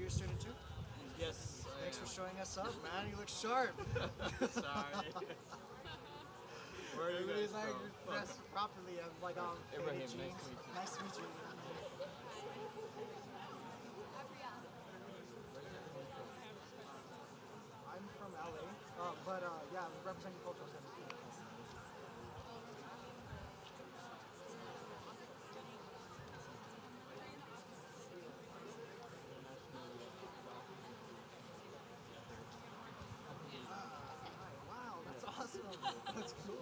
you a student too? Yes, Thanks for showing us up, man. You look sharp. Sorry. Where are you guys Everybody's like from? dressed properly. I'm like on Ibrahim, faded jeans. nice to meet you. Nice to meet you. I'm from LA, but yeah, I'm representing cultural center. Wow, that's awesome. That's cool.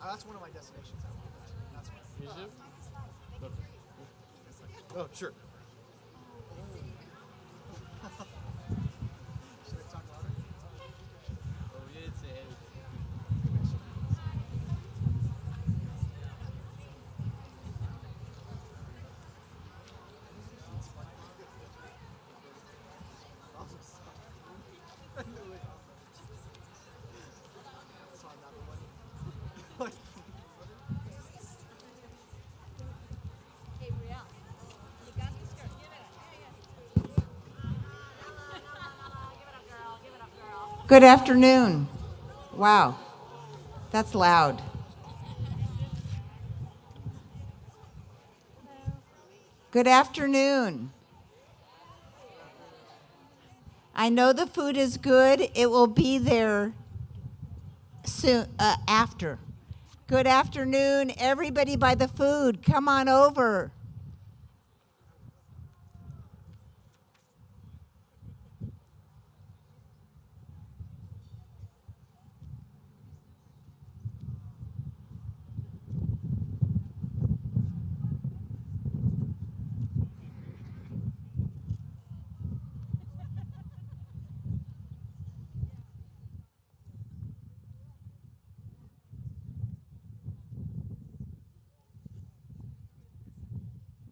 That's one of my destinations. I want to. That's why. Egypt? Oh, sure. Should I talk louder? Oh, we didn't say anything. Awesome stuff. Saw another one. Hey, Brielle, you got the skirt. Give it up. Give it up, girl. Give it up, girl. Good afternoon. Wow, that's loud. Good afternoon. I know the food is good. It will be there soon after. Good afternoon, everybody by the food. Come on over.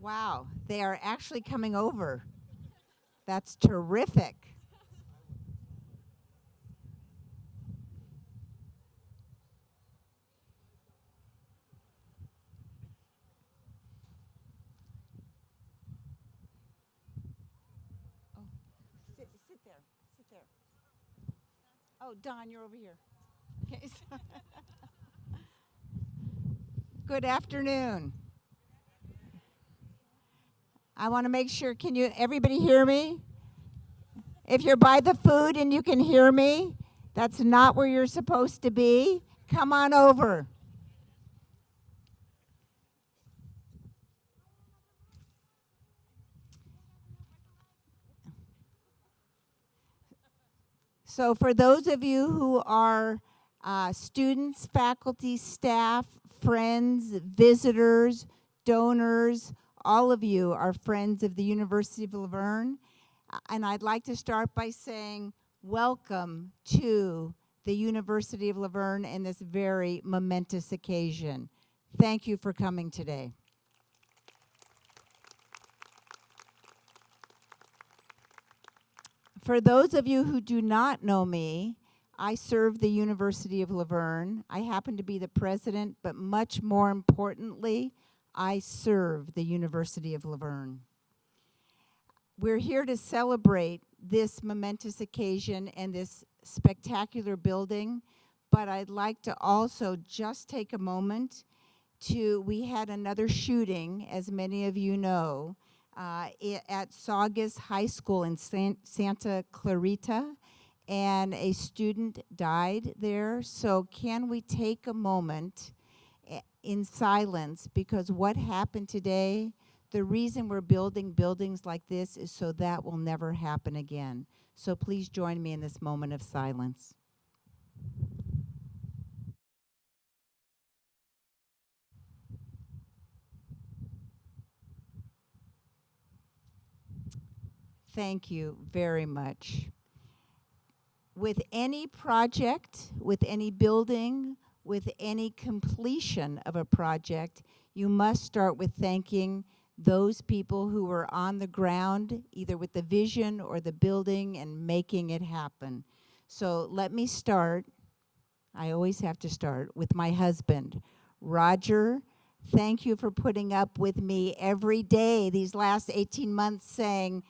Wow, they are actually coming over. That's terrific. Oh, sit there. Sit there. Oh, Don, you're over here. Okay. Good afternoon. I want to make sure, can you, everybody hear me? If you're by the food and you can hear me, that's not where you're supposed to be. Come on over. So for those of you who are students, faculty, staff, friends, visitors, donors, all of you are friends of the University of Laverne. And I'd like to start by saying welcome to the University of Laverne in this very momentous occasion. Thank you for coming today. For those of you who do not know me, I serve the University of Laverne. I happen to be the president, but much more importantly, I serve the University of Laverne. We're here to celebrate this momentous occasion and this spectacular building, but I'd like to also just take a moment we had another shooting, as many of you know, at Saugus High School in Santa Clarita, and a student died there. So can we take a moment in silence, because what happened today, the reason we're building buildings like this is so that will never happen again. So please join me in this moment of silence. Thank you very much. With any project, with any building, with any completion of a project, you must start with thanking those people who were on the ground, either with the vision or the building, and making it happen. So let me start. I always have to start with my husband, Roger. Thank you for putting up with me every day these last 18 months saying,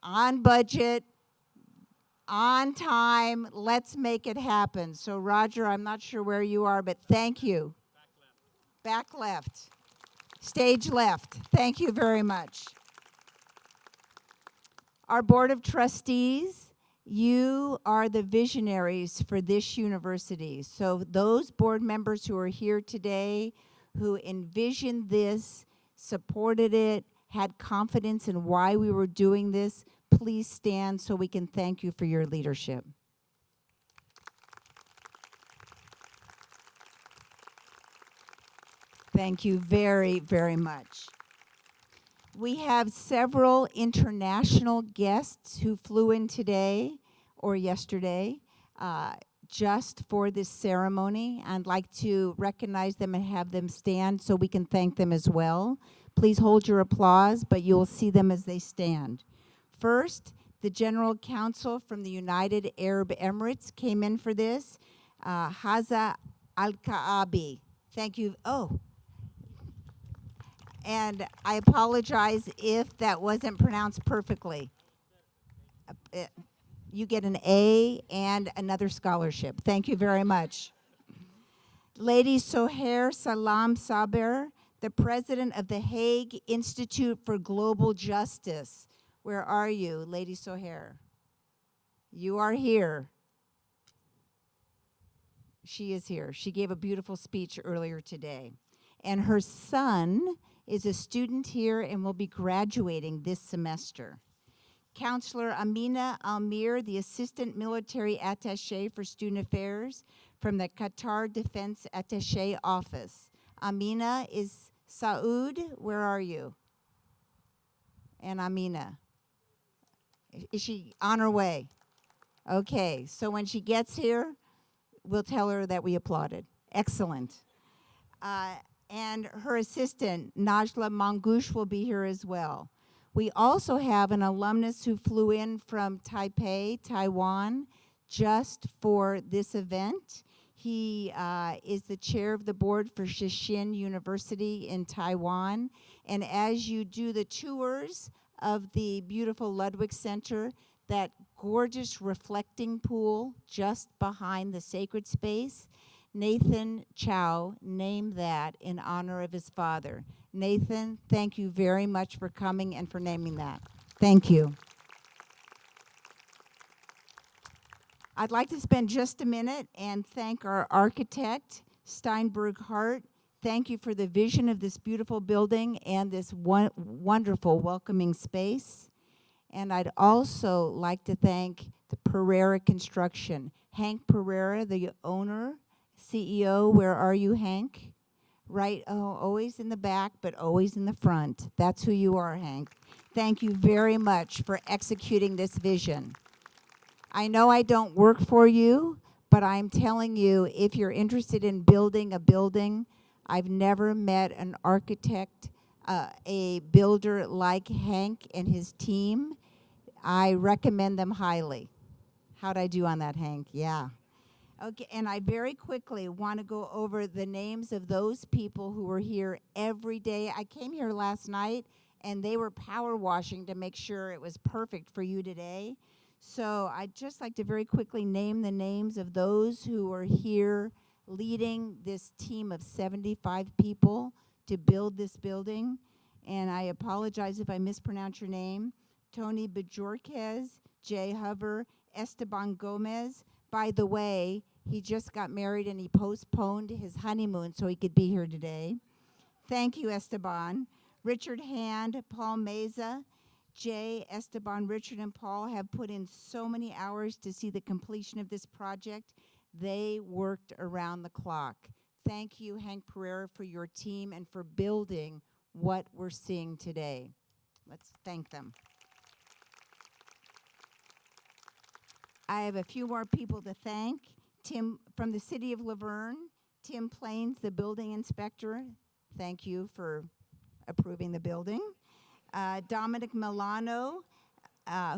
on budget, on time, let's make it happen. So, Roger, I'm not sure where you are, but thank you. Back left. Stage left. Thank you very much. Our Board of Trustees, you are the visionaries for this university. So those board members who are here today, who envisioned this, supported it, had confidence in why we were doing this, please stand so we can thank you for your leadership. Thank you very, very much. We have several international guests who flew in today or yesterday just for this ceremony. I'd like to recognize them and have them stand so we can thank them as well. Please hold your applause, but you'll see them as they stand. First, the General Counsel from the United Arab Emirates came in for this, Haza Al-Kaabi. Thank you. Oh. And I apologize if that wasn't pronounced perfectly. You get an A and another scholarship. Thank you very much. Lady Sohair Salam Saber, the president of the Hague Institute for Global Justice. Where are you, Lady Sohair? You are here. She is here. She gave a beautiful speech earlier today. And her son is a student here and will be graduating this semester. Counselor Amina Almir, the Assistant Military Attaché for Student Affairs from the Qatar Defense Attaché Office. Amina is Saud, where are you? And Amina, is she on her way? Okay, so when she gets here, we'll tell her that we applauded. Excellent. And her assistant, Najla Mangouche, will be here as well. We also have an alumnus who flew in from Taipei, Taiwan, just for this event. He is the chair of the board for Shishin University in Taiwan. And as you do the tours of the beautiful Ludwick Center, that gorgeous reflecting pool just behind the sacred space, Nathan Chow named that in honor of his father. Nathan, thank you very much for coming and for naming that. Thank you. I'd like to spend just a minute and thank our architect, Steinberg Hart. Thank you for the vision of this beautiful building and this wonderful welcoming space. And I'd also like to thank the Pereira Construction. Hank Pereira, the owner, CEO, where are you, Hank? Right, always in the back, but always in the front. That's who you are, Hank. Thank you very much for executing this vision. I know I don't work for you, but I'm telling you, if you're interested in building a building, I've never met an architect, a builder like Hank and his team. I recommend them highly. How'd I do on that, Hank? Yeah. Okay, and I very quickly want to go over the names of those people who were here every day. I came here last night, and they were power washing to make sure it was perfect for you today. So I'd just like to very quickly name the names of those who are here leading this team of 75 people to build this building. And I apologize if I mispronounce your name. Tony Bajorquez, Jay Hover, Esteban Gomez. By the way, he just got married and he postponed his honeymoon so he could be here today. Thank you, Esteban. Richard Hand, Paul Meza, Jay, Esteban, Richard, and Paul have put in so many hours to see the completion of this project. They worked around the clock. Thank you, Hank Pereira, for your team and for building what we're seeing today. Let's thank them. I have a few more people to thank. Tim from the city of Laverne, Tim Plains, the building inspector. Thank you for approving the building. Dominic Milano,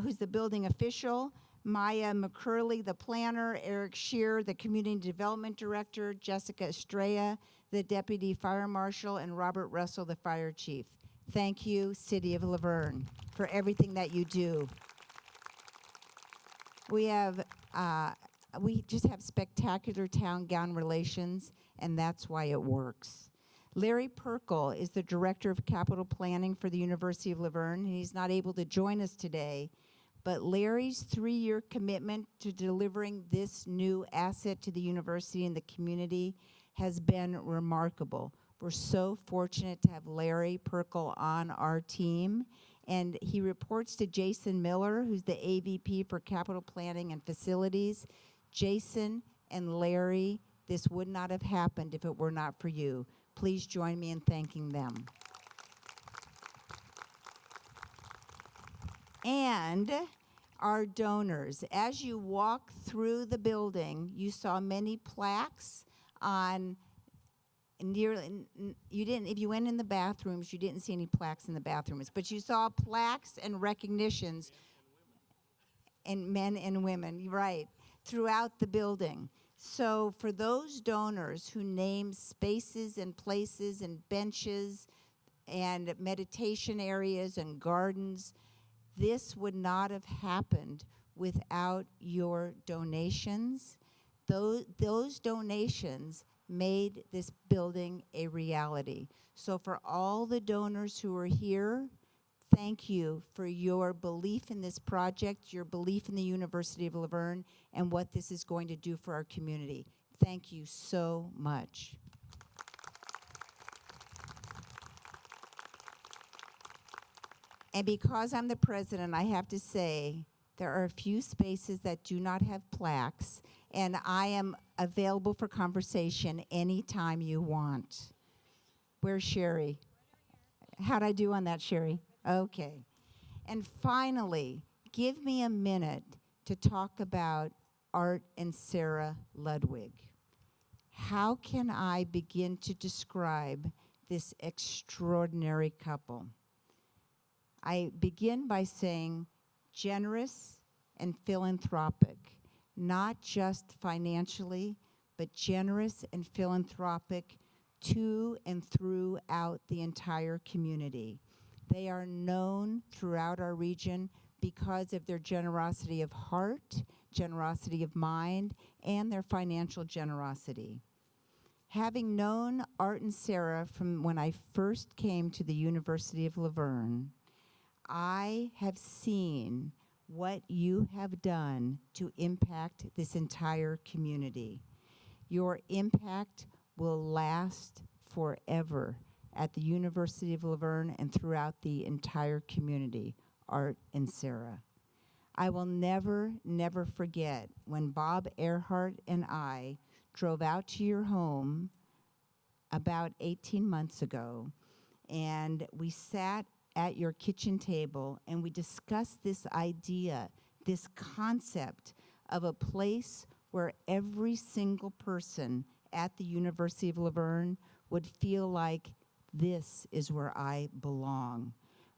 who's the building official. Maya McCurley, the planner, Eric Shear, the community development director, Jessica Estrella, the deputy fire marshal, and Robert Russell, the fire chief. Thank you, City of Laverne, for everything that you do. We just have spectacular town gown relations, and that's why it works. Larry Perkle is the Director of Capital Planning for the University of Laverne, and he's not able to join us today, but Larry's 3-year commitment to delivering this new asset to the university and the community has been remarkable. We're so fortunate to have Larry Perkle on our team, and he reports to Jason Miller, who's the AVP for Capital Planning and Facilities. Jason and Larry, this would not have happened if it were not for you. Please join me in thanking them. And our donors. As you walk through the building, you saw many plaques on nearly, you didn't, if you went in the bathrooms, you didn't see any plaques in the bathrooms, but you saw plaques and recognitions, and men and women, right, throughout the building. So for those donors who name spaces and places and benches and meditation areas and gardens, this would not have happened without your donations. Those donations made this building a reality. So for all the donors who are here, thank you for your belief in this project, your belief in the University of Laverne, and what this is going to do for our community. Thank you so much. And because I'm the president, I have to say there are a few spaces that do not have plaques, and I am available for conversation anytime you want. Where's Sherry? How'd I do on that, Sherry? Okay. And finally, give me a minute to talk about Art and Sarah Ludwick. How can I begin to describe this extraordinary couple? I begin by saying generous and philanthropic, not just financially, but generous and philanthropic to and throughout the entire community. They are known throughout our region because of their generosity of heart, generosity of mind, and their financial generosity. Having known Art and Sarah from when I first came to the University of Laverne, I have seen what you have done to impact this entire community. Your impact will last forever at the University of Laverne and throughout the entire community, Art and Sarah. I will never, never forget when Bob Earhart and I drove out to your home about 18 months ago, and we sat at your kitchen table and we discussed this idea, this concept of a place where every single person at the University of Laverne would feel like this is where I belong,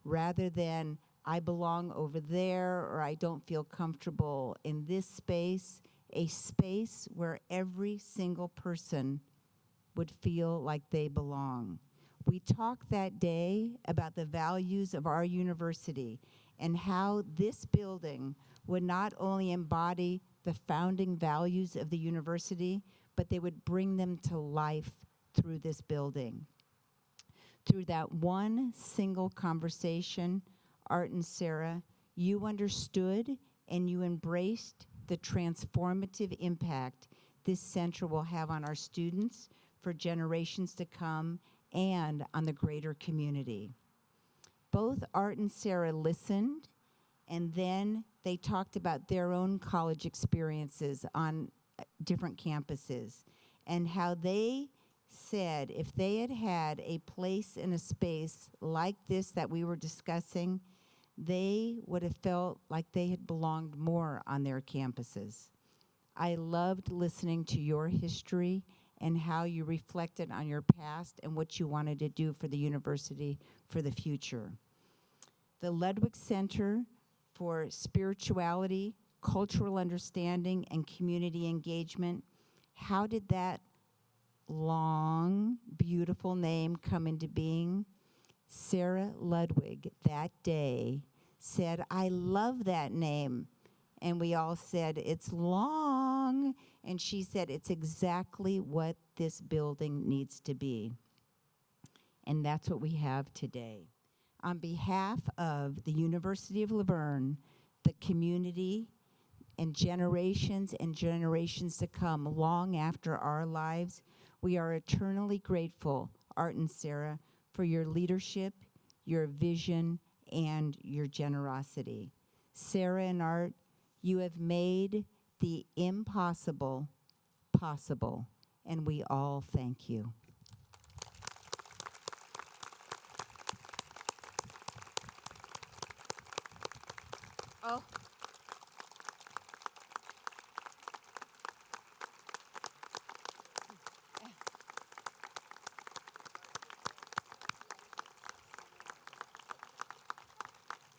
rather than I belong over there or I don't feel comfortable in this space, a space where every single person would feel like they belong. We talked that day about the values of our university and how this building would not only embody the founding values of the university, but they would bring them to life through this building. Through that one single conversation, Art and Sarah, you understood and you embraced the transformative impact this center will have on our students for generations to come and on the greater community. Both Art and Sarah listened, and then they talked about their own college experiences on different campuses and how they said if they had had a place in a space like this that we were discussing, they would have felt like they had belonged more on their campuses. I loved listening to your history and how you reflected on your past and what you wanted to do for the university for the future. The Ludwick Center for Spirituality, cultural understanding, and community engagement. How did that long, beautiful name come into being? Sarah Ludwick that day said, I love that name. And we all said, it's long. And she said, it's exactly what this building needs to be. And that's what we have today. On behalf of the University of Laverne, the community, and generations to come, long after our lives, we are eternally grateful, Art and Sarah, for your leadership, your vision, and your generosity. Sarah and Art, you have made the impossible possible, and we all thank you. Oh.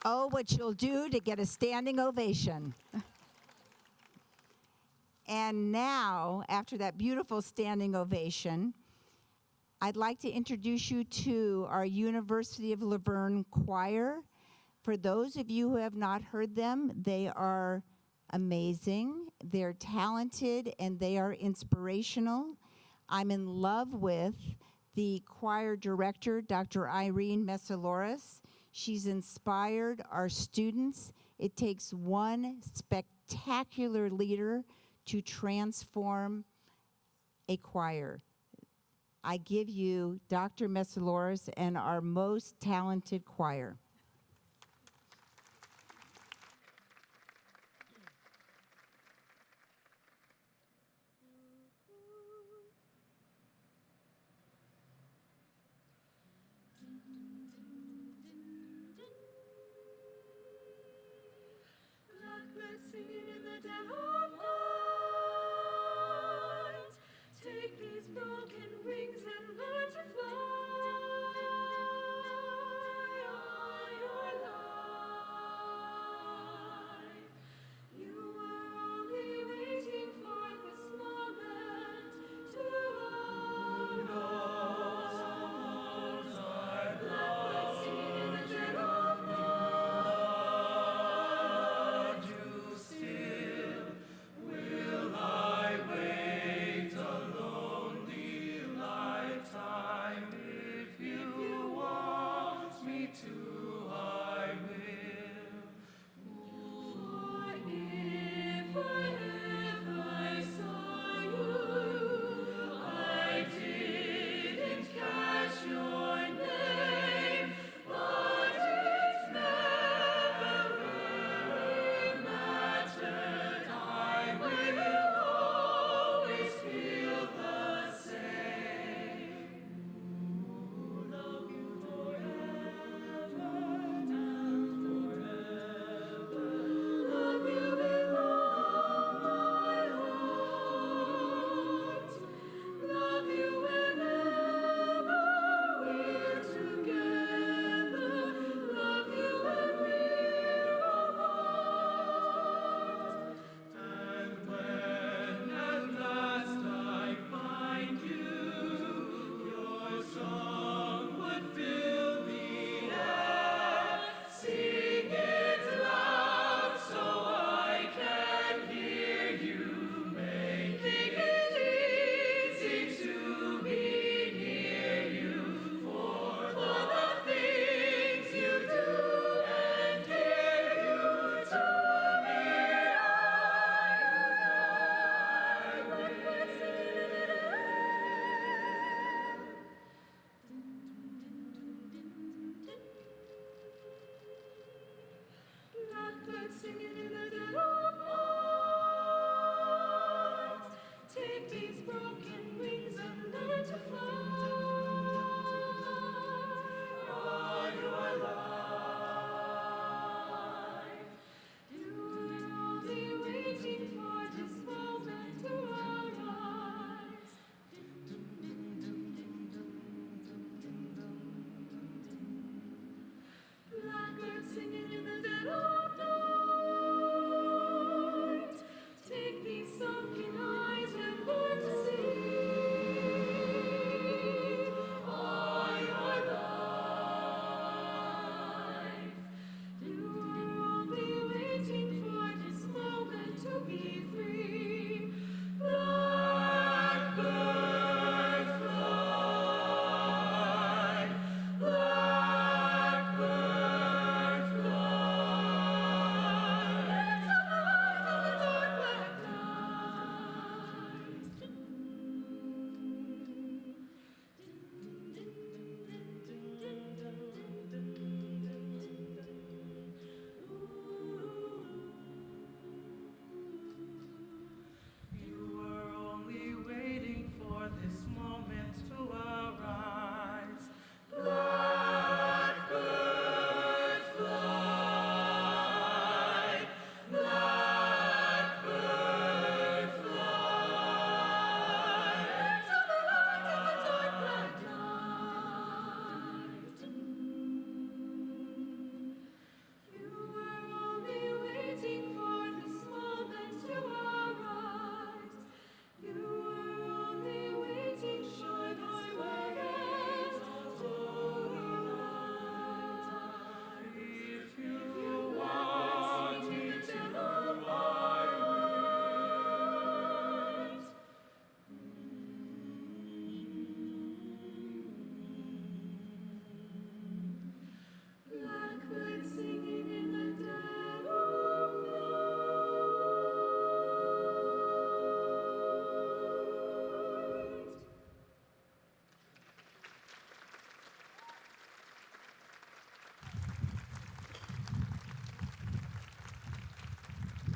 Oh, what you'll do to get a standing ovation. And now, after that beautiful standing ovation, I'd like to introduce you to our University of Laverne choir. For those of you who have not heard them, they are amazing, they're talented, and they are inspirational. I'm in love with the choir director, Dr. Irene Messaloris. She's inspired our students. It takes one spectacular leader to transform a choir. I give you Dr. Messaloris and our most talented choir. Blackbirds singing in the dead of night. Take these broken wings and learn to fly.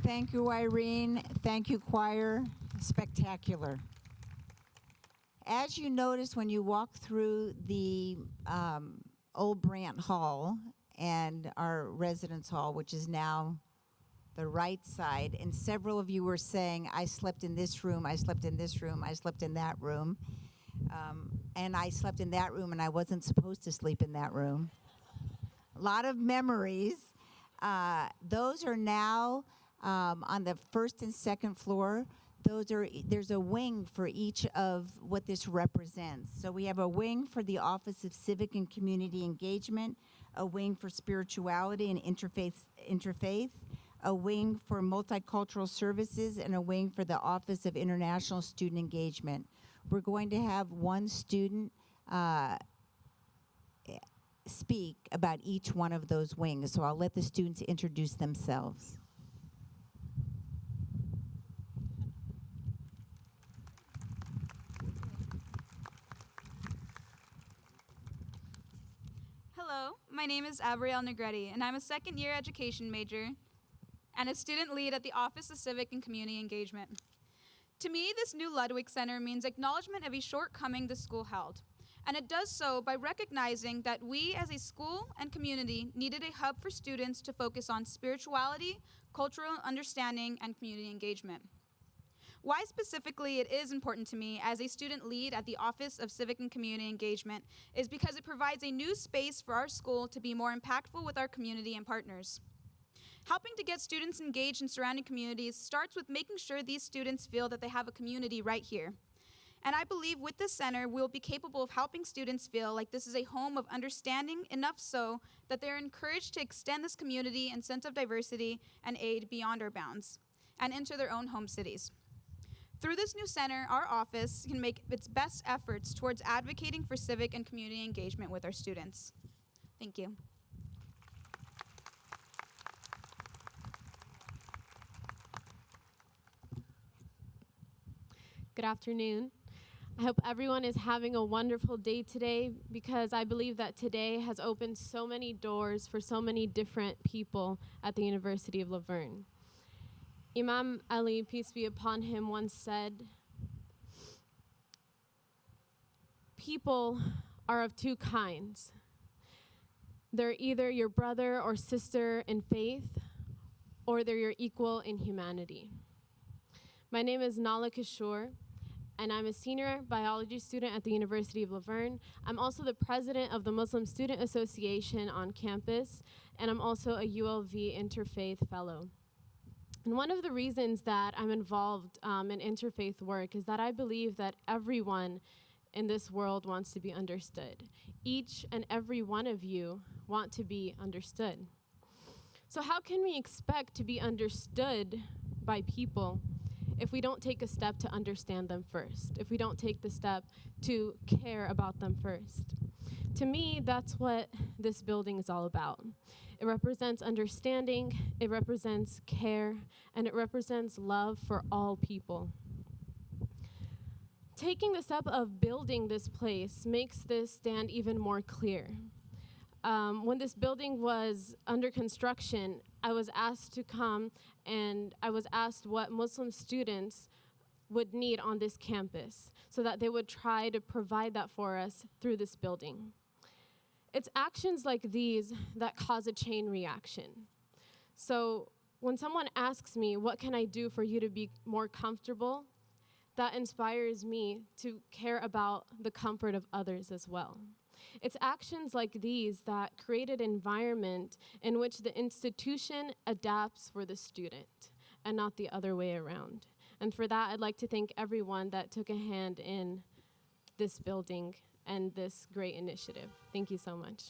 Thank you, Irene. Thank you, choir. Spectacular. As you notice when you walk through the old Brant Hall and our residence hall, which is now the right side, and several of you were saying, I slept in this room, I slept in this room, I slept in that room, and I slept in that room and I wasn't supposed to sleep in that room. A lot of memories. Those are now on the first and second floor. There's a wing for each of what this represents. So we have a wing for the Office of Civic and Community Engagement, a wing for spirituality and interfaith, a wing for multicultural services, and a wing for the Office of International Student Engagement. We're going to have one student speak about each one of those wings. So I'll let the students introduce themselves. Hello, my name is Abrielle Negretti, and I'm a second-year education major and a student lead at the Office of Civic and Community Engagement. To me, this new Ludwick Center means acknowledgement of a shortcoming the school held, and it does so by recognizing that we as a school and community needed a hub for students to focus on spirituality, cultural understanding, and community engagement. Why specifically it is important to me as a student lead at the Office of Civic and Community Engagement is because it provides a new space for our school to be more impactful with our community and partners. Helping to get students engaged in surrounding communities starts with making sure these students feel that they have a community right here. And I believe with this center, we'll be capable of helping students feel like this is a home of understanding, enough so that they're encouraged to extend this community and sense of diversity and aid beyond our bounds and into their own home cities. Through this new center, our office can make its best efforts towards advocating for civic and community engagement with our students. Thank you. Good afternoon. I hope everyone is having a wonderful day today because I believe that today has opened so many doors for so many different people at the University of Laverne. Imam Ali, peace be upon him, once said, people are of two kinds. They're either your brother or sister in faith, or they're your equal in humanity. My name is Nala Kishore, and I'm a senior biology student at the University of Laverne. I'm also the president of the Muslim Student Association on campus, and I'm also a ULV Interfaith Fellow. And one of the reasons that I'm involved in interfaith work is that I believe that everyone in this world wants to be understood. Each and every one of you want to be understood. So how can we expect to be understood by people if we don't take a step to understand them first, if we don't take the step to care about them first? To me, that's what this building is all about. It represents understanding, it represents care, and it represents love for all people. Taking the step of building this place makes this stand even more clear. When this building was under construction, I was asked to come and I was asked what Muslim students would need on this campus so that they would try to provide that for us through this building. It's actions like these that cause a chain reaction. So when someone asks me, what can I do for you to be more comfortable? That inspires me to care about the comfort of others as well. It's actions like these that create an environment in which the institution adapts for the student and not the other way around. And for that, I'd like to thank everyone that took a hand in this building and this great initiative. Thank you so much.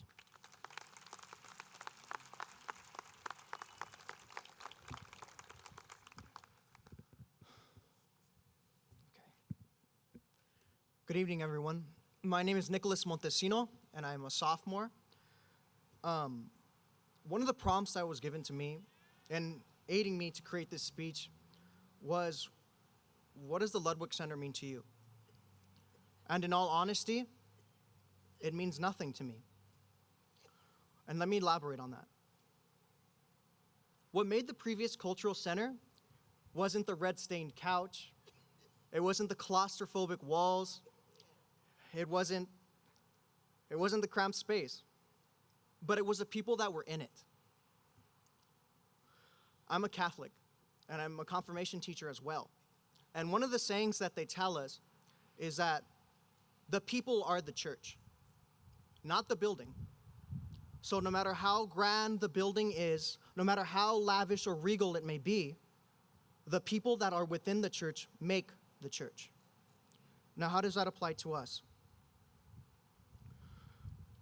Good evening, everyone. My name is Nicholas Montesino, and I'm a sophomore. One of the prompts that was given to me and aiding me to create this speech was, what does the Ludwick Center mean to you? And in all honesty, it means nothing to me. And let me elaborate on that. What made the previous cultural center wasn't the red-stained couch. It wasn't the claustrophobic walls. It wasn't the cramped space. But it was the people that were in it. I'm a Catholic, and I'm a confirmation teacher as well. And one of the sayings that they tell us is that the people are the church, not the building. So no matter how grand the building is, no matter how lavish or regal it may be, the people that are within the church make the church. Now, how does that apply to us?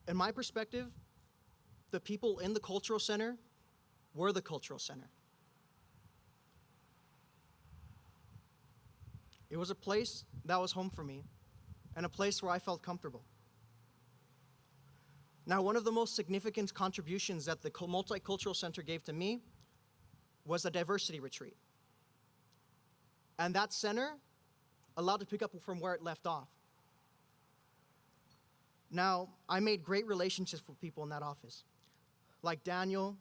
In my perspective, the people in the cultural center were the cultural center. It was a place that was home for me and a place where I felt comfortable. Now, one of the most significant contributions that the Multicultural Center gave to me was a diversity retreat. And that center allowed to pick up from where it left off. Now, I made great relationships with people in that office, like Daniel,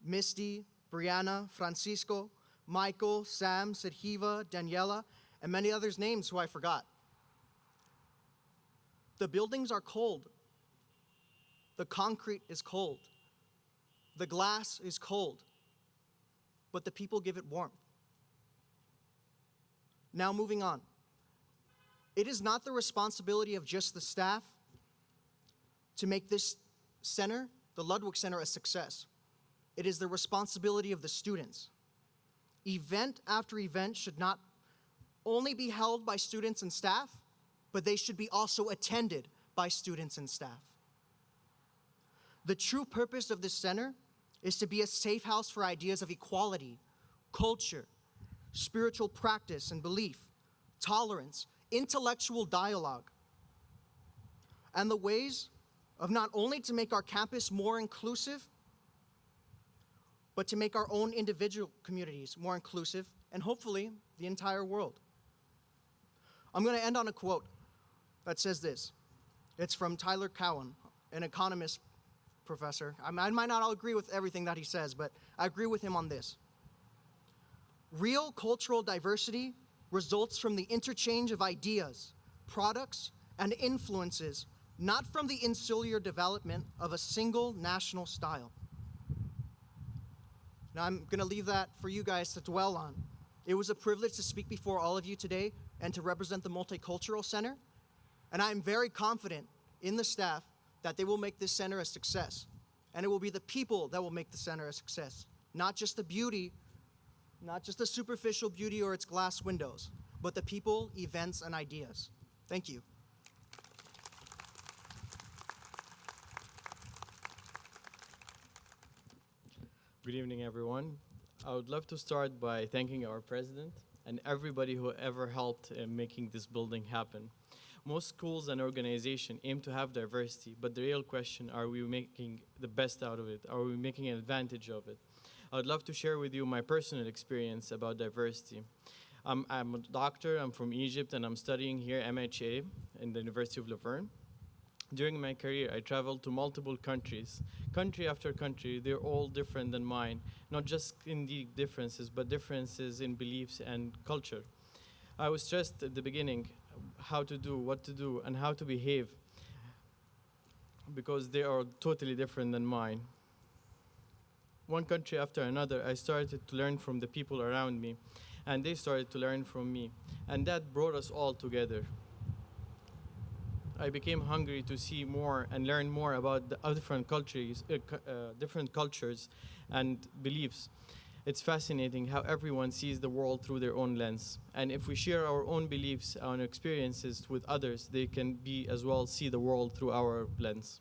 Misty, Brianna, Francisco, Michael, Sam, Sedhiva, Daniela, and many others' names who I forgot. The buildings are cold. The concrete is cold. The glass is cold. But the people give it warmth. Now, moving on. It is not the responsibility of just the staff to make this center, the Ludwick Center, a success. It is the responsibility of the students. Event after event should not only be held by students and staff, but they should be also attended by students and staff. The true purpose of this center is to be a safe house for ideas of equality, culture, spiritual practice and belief, tolerance, intellectual dialogue, and the ways of not only to make our campus more inclusive, but to make our own individual communities more inclusive, and hopefully the entire world. I'm going to end on a quote that says this. It's from Tyler Cowen, an economist professor. I might not all agree with everything that he says, but I agree with him on this. Real cultural diversity results from the interchange of ideas, products, and influences, not from the insular development of a single national style. Now, I'm going to leave that for you guys to dwell on. It was a privilege to speak before all of you today and to represent the Multicultural Center. And I'm very confident in the staff that they will make this center a success. And it will be the people that will make the center a success. Not just the beauty, not just the superficial beauty or its glass windows, but the people, events, and ideas. Thank you. Good evening, everyone. I would love to start by thanking our president and everybody who ever helped in making this building happen. Most schools and organizations aim to have diversity, but the real question, are we making the best out of it? Are we making an advantage of it? I would love to share with you my personal experience about diversity. I'm a doctor, I'm from Egypt, and I'm studying here MHA in the University of Laverne. During my career, I traveled to multiple countries. Country after country, they're all different than mine, not just in the differences, but differences in beliefs and culture. I was stressed at the beginning how to do, what to do, and how to behave because they are totally different than mine. One country after another, I started to learn from the people around me, and they started to learn from me, and that brought us all together. I became hungry to see more and learn more about the different cultures and beliefs. It's fascinating how everyone sees the world through their own lens. And if we share our own beliefs and experiences with others, they can be as well see the world through our lens.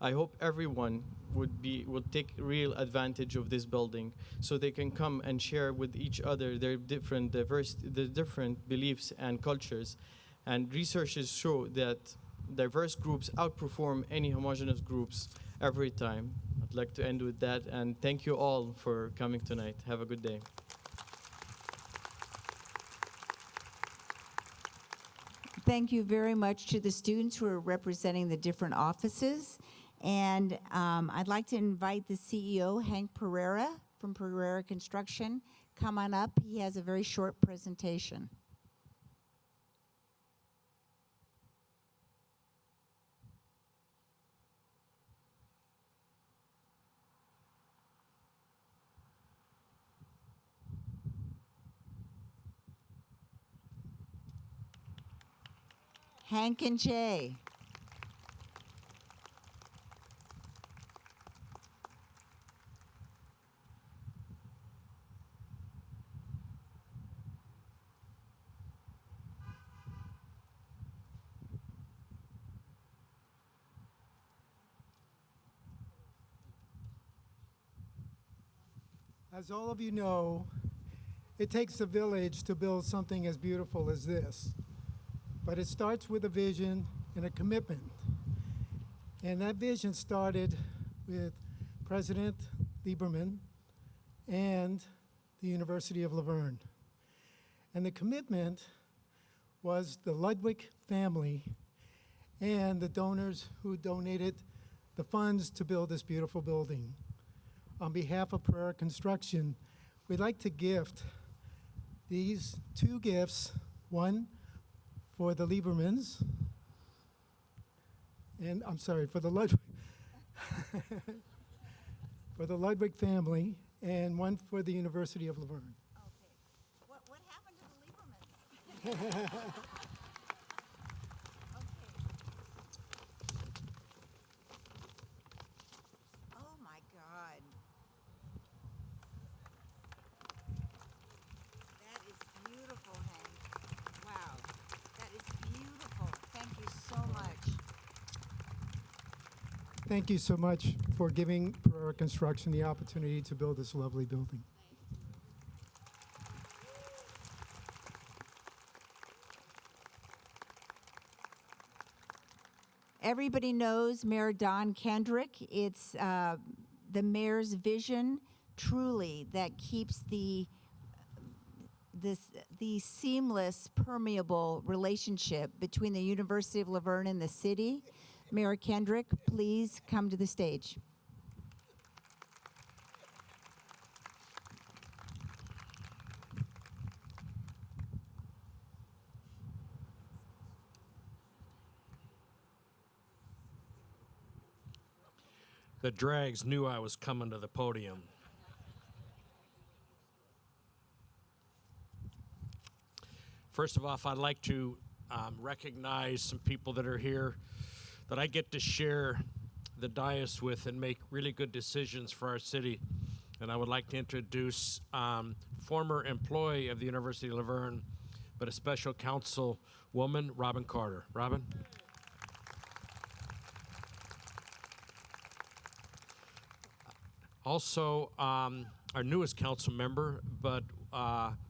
I hope everyone would take real advantage of this building so they can come and share with each other their different beliefs and cultures. And researchers show that diverse groups outperform any homogeneous groups every time. I'd like to end with that, and thank you all for coming tonight. Have a good day. Thank you very much to the students who are representing the different offices. And I'd like to invite the CEO, Hank Pereira, from Pereira Construction, come on up. He has a very short presentation. Hank and Jay. As all of you know, it takes a village to build something as beautiful as this. But it starts with a vision and a commitment. And that vision started with President Lieberman and the University of Laverne. And the commitment was the Ludwick family and the donors who donated the funds to build this beautiful building. On behalf of Pereira Construction, we'd like to gift these two gifts, one for the Liebermans, and I'm sorry, for the Ludwig, for the Ludwig family, and one for the University of Laverne. Okay. What happened to the Liebermans? Okay. Oh my God. That is beautiful, Hank. Wow. That is beautiful. Thank you so much. Thank you so much for giving Pereira Construction the opportunity to build this lovely building. Everybody knows Mayor Don Kendrick. It's the mayor's vision, truly, that keeps the seamless, permeable relationship between the University of Laverne and the city. Mayor Kendrick, please come to the stage. The Drags knew I was coming to the podium. First of all, I'd like to recognize some people that are here that I get to share the dais with and make really good decisions for our city. And I would like to introduce former employee of the University of Laverne, but a special counsel woman, Robin Carter. Robin? Also, our newest council member, but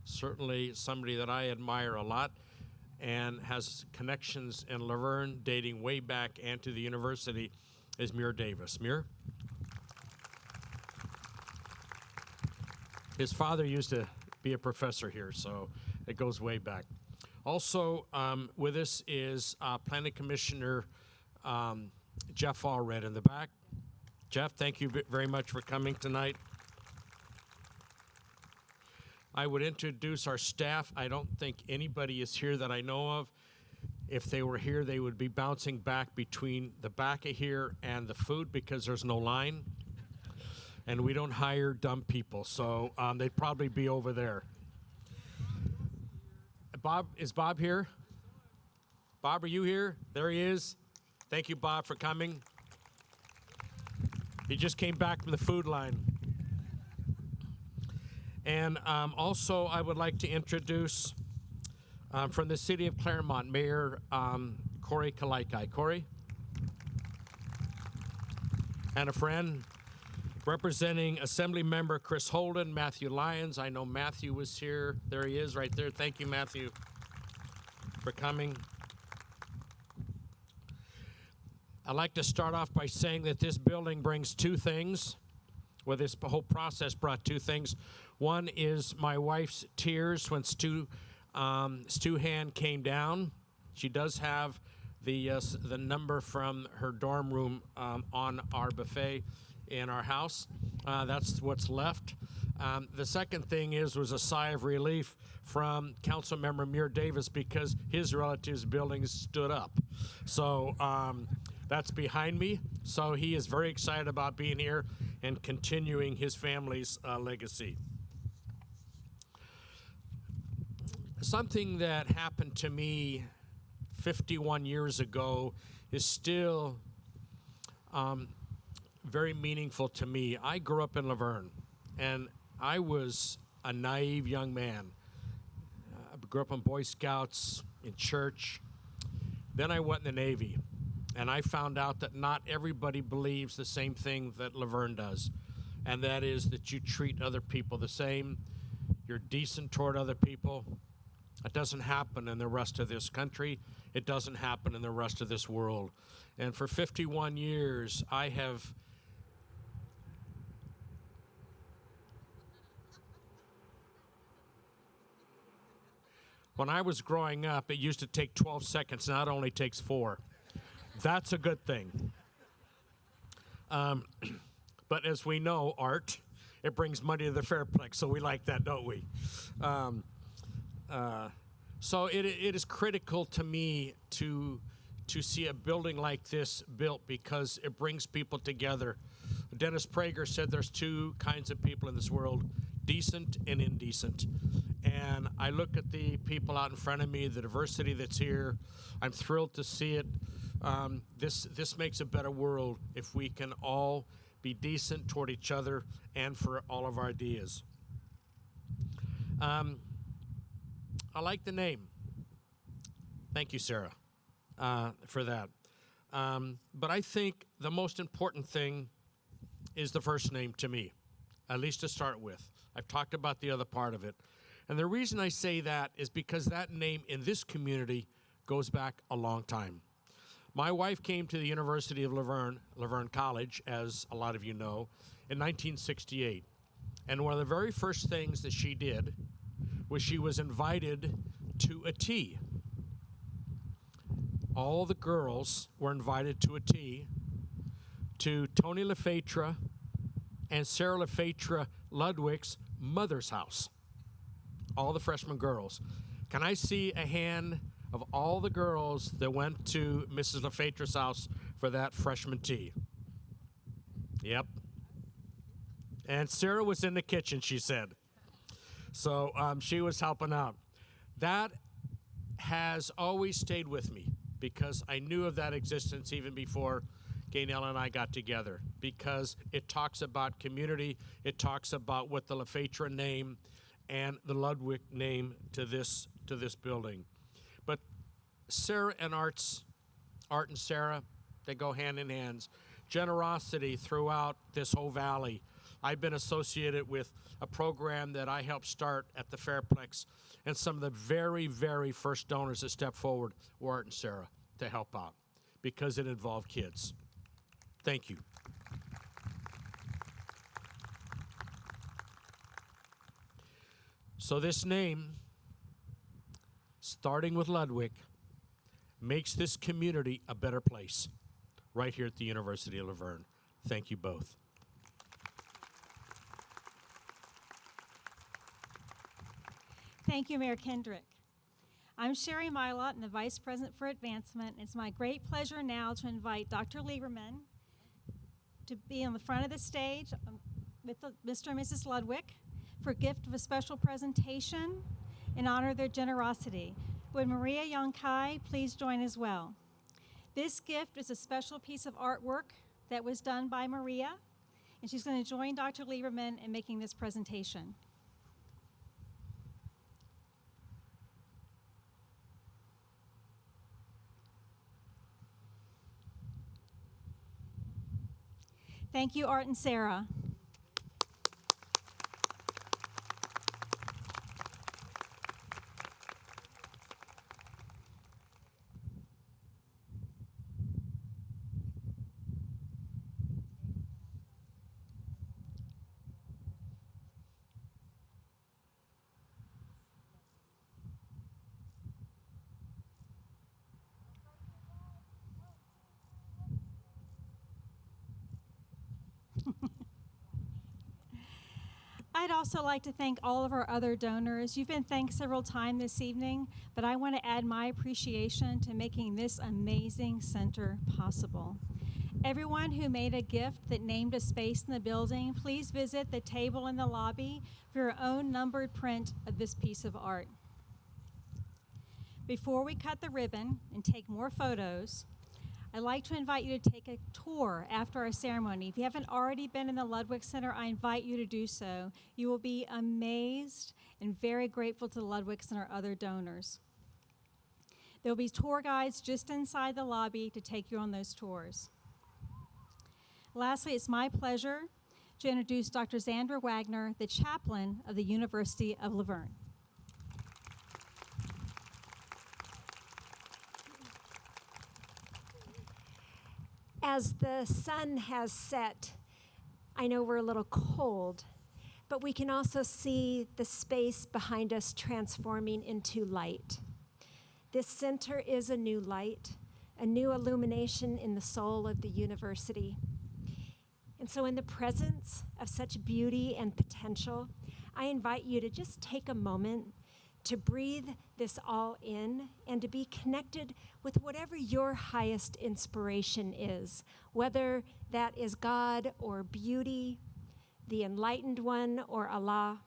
certainly somebody that I admire a lot and has connections in Laverne dating way back and to the university, is Muir Davis. Muir? His father used to be a professor here, so it goes way back. Also with us is Planning Commissioner Jeff Allred in the back. Jeff, thank you very much for coming tonight. I would introduce our staff. I don't think anybody is here that I know of. If they were here, they would be bouncing back between the back of here and the food because there's no line. And we don't hire dumb people, so they'd probably be over there. Bob, is Bob here? Bob, are you here? There he is. Thank you, Bob, for coming. He just came back from the food line. And also, I would like to introduce from the city of Claremont, Mayor Corey Kalaikai. Corey? And a friend representing Assembly Member Chris Holden, Matthew Lyons. I know Matthew was here. There he is right there. Thank you, Matthew, for coming. I'd like to start off by saying that this building brings two things. Well, this whole process brought two things. One is my wife's tears when Stu Hand came down. She does have the number from her dorm room on our buffet. in our house. That's what's left. The second thing was a sigh of relief from Councilmember Muir Davis because his relatives' buildings stood up. So that's behind me. So he is very excited about being here and continuing his family's legacy. Something that happened to me 51 years ago is still very meaningful to me. I grew up in Laverne, and I was a naive young man. I grew up in Boy Scouts, in church. Then I went in the Navy, and I found out that not everybody believes the same thing that Laverne does, and that is that you treat other people the same. You're decent toward other people. It doesn't happen in the rest of this country. It doesn't happen in the rest of this world. And for 51 years, I have when I was growing up, it used to take 12 seconds. Now it only takes 4. That's a good thing. But as we know, art, it brings money to the Fairplex, so we like that, don't we? So it is critical to me to see a building like this built because it brings people together. Dennis Prager said there's 2 kinds of people in this world, decent and indecent. And I look at the people out in front of me, the diversity that's here. I'm thrilled to see it. This makes a better world if we can all be decent toward each other and for all of our ideas. I like the name. Thank you, Sarah, for that. But I think the most important thing is the first name to me, at least to start with. I've talked about the other part of it. And the reason I say that is because that name in this community goes back a long time. My wife came to the University of Laverne College, as a lot of you know, in 1968. And one of the very first things that she did was she was invited to a tea. All the girls were invited to a tea to Tony LaFeitra and Sarah LaFeitra Ludwick's mother's house. All the freshman girls. Can I see a hand of all the girls that went to Mrs. LaFetra's house for that freshman tea? Yep. And Sarah was in the kitchen, she said. So she was helping out. That has always stayed with me because I knew of that existence even before Gaynell and I got together, because it talks about community, it talks about what the LaFeitra name and the Ludwick name to this building. But Sarah and Art and Sarah, they go hand in hand. Generosity throughout this whole valley. I've been associated with a program that I helped start at the Fairplex, and some of the very, very first donors that stepped forward were Art and Sarah to help out because it involved kids. Thank you. So this name, starting with Ludwick, makes this community a better place right here at the University of Laverne. Thank you both. Thank you, Mayor Kendrick. I'm Sherry Mylott, and the Vice President for Advancement. It's my great pleasure now to invite Dr. Lieberman to be on the front of the stage with Mr. and Mrs. Ludwick for a gift of a special presentation in honor of their generosity. Would Maria Yonkai please join as well? This gift is a special piece of artwork that was done by Maria, and she's going to join Dr. Lieberman in making this presentation. Thank you, Art and Sarah. I'd also like to thank all of our other donors. You've been thanked several times this evening, but I want to add my appreciation to making this amazing center possible. Everyone who made a gift that named a space in the building, please visit the table in the lobby for your own numbered print of this piece of art. Before we cut the ribbon and take more photos, I'd like to invite you to take a tour after our ceremony. If you haven't already been in the Ludwick Center, I invite you to do so. You will be amazed and very grateful to the Ludwicks and our other donors. There will be tour guides just inside the lobby to take you on those tours. Lastly, it's my pleasure to introduce Dr. Xandra Wagner, the chaplain of the University of Laverne. As the sun has set, I know we're a little cold, but we can also see the space behind us transforming into light. This center is a new light, a new illumination in the soul of the university. And so in the presence of such beauty and potential, I invite you to just take a moment to breathe this all in and to be connected with whatever your highest inspiration is, whether that is God or beauty, the enlightened one or Allah,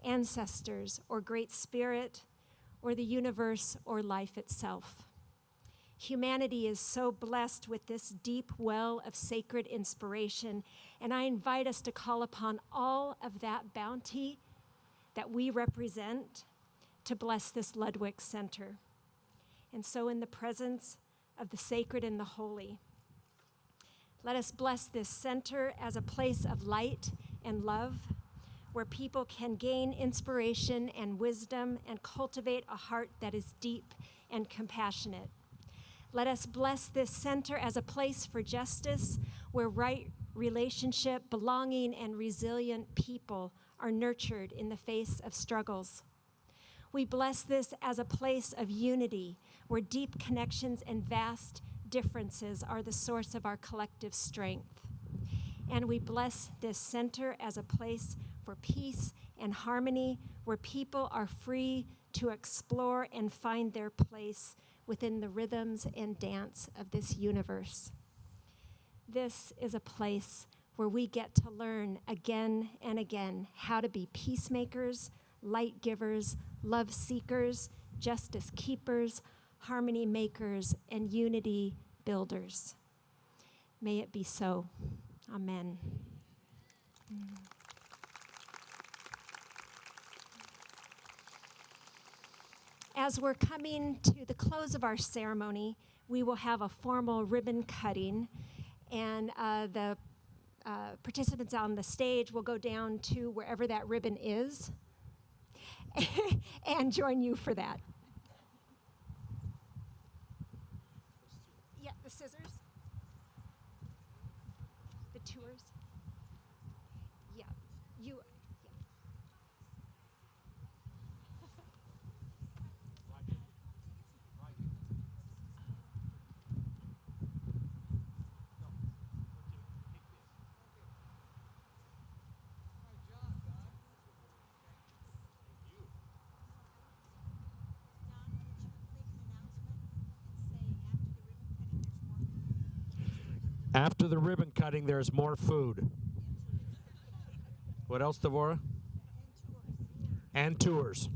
ancestors or Great Spirit, or the universe or life itself. Humanity is so blessed with this deep well of sacred inspiration, and I invite us to call upon all of that bounty that we represent to bless this Ludwick Center. And so in the presence of the sacred and the holy, let us bless this center as a place of light and love, where people can gain inspiration and wisdom and cultivate a heart that is deep and compassionate. Let us bless this center as a place for justice, where right relationship, belonging, and resilient people are nurtured in the face of struggles. We bless this as a place of unity, where deep connections and vast differences are the source of our collective strength. And we bless this center as a place for peace and harmony, where people are free to explore and find their place within the rhythms and dance of this universe. This is a place where we get to learn again and again how to be peacemakers, light givers, love seekers, justice keepers, harmony makers, and unity builders. May it be so. Amen. As we're coming to the close of our ceremony, we will have a formal ribbon cutting, and the participants on the stage will go down to wherever that ribbon is and join you for that. Yeah, the scissors, the tours. Yeah, you. After the ribbon cutting, there's more food. What else, Devora? And tours.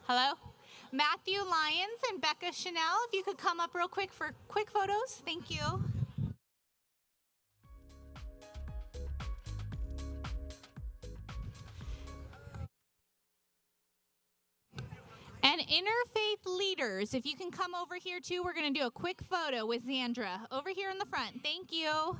Hello? Matthew Lyons and Becca Chanel, if you could come up real quick for quick photos. Thank you. And interfaith leaders, if you can come over here too, we're going to do a quick photo with Xandra over here in the front. Thank you.